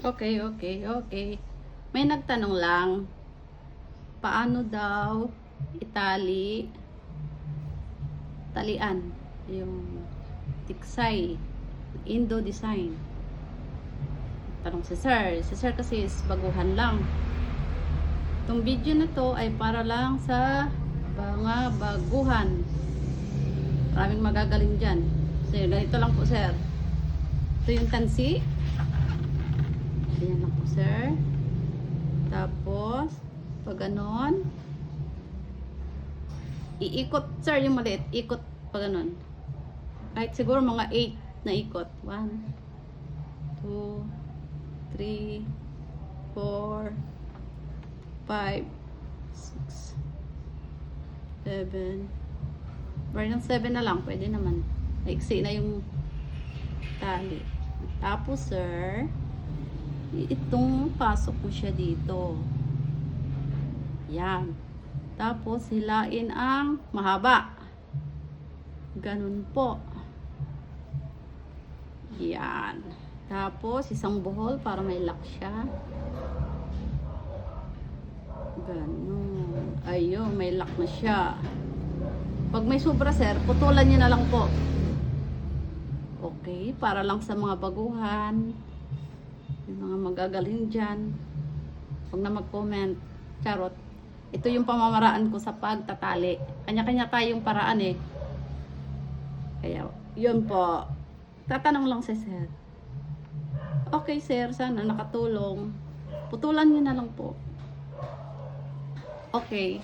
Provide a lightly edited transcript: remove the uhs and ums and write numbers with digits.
Okay. May nagtanong lang, paano daw talian yung tiksay, Indo design. Tanong si sir. Si sir kasi is baguhan lang. Itong video na to ay para lang sa mga baguhan. Maraming magagaling dyan. So, ganito lang po, sir. Ito yung tansi. Ayan lang po, sir. Tapos, pag ganon, iikot, sir, yung maliit. Ikot pag ganon. Kahit siguro mga 8 na ikot. 1, 2, 3, 4, 5, 6, 7. Parang 7 na lang. Pwede naman. Naiksi na yung tali. Tapos, sir, itong pasok ko siya dito. Yan. Tapos, hilain ang mahaba. Ganun po. Yan. Tapos, isang buhol para may lock siya. Ganun. Ayun, may lock na siya. Pag may sobra, sir, putulan nyo na lang po. Okay, para lang sa mga baguhan. Yung mga magagaling dyan. Huwag na mag-comment. Charot. Ito yung pamamaraan ko sa pagtatali. Kanya-kanya tayong paraan eh. Kaya, yun po. Tatanong lang si sir. Okay, sir. Sana nakatulong. Putulan nyo na lang po. Okay.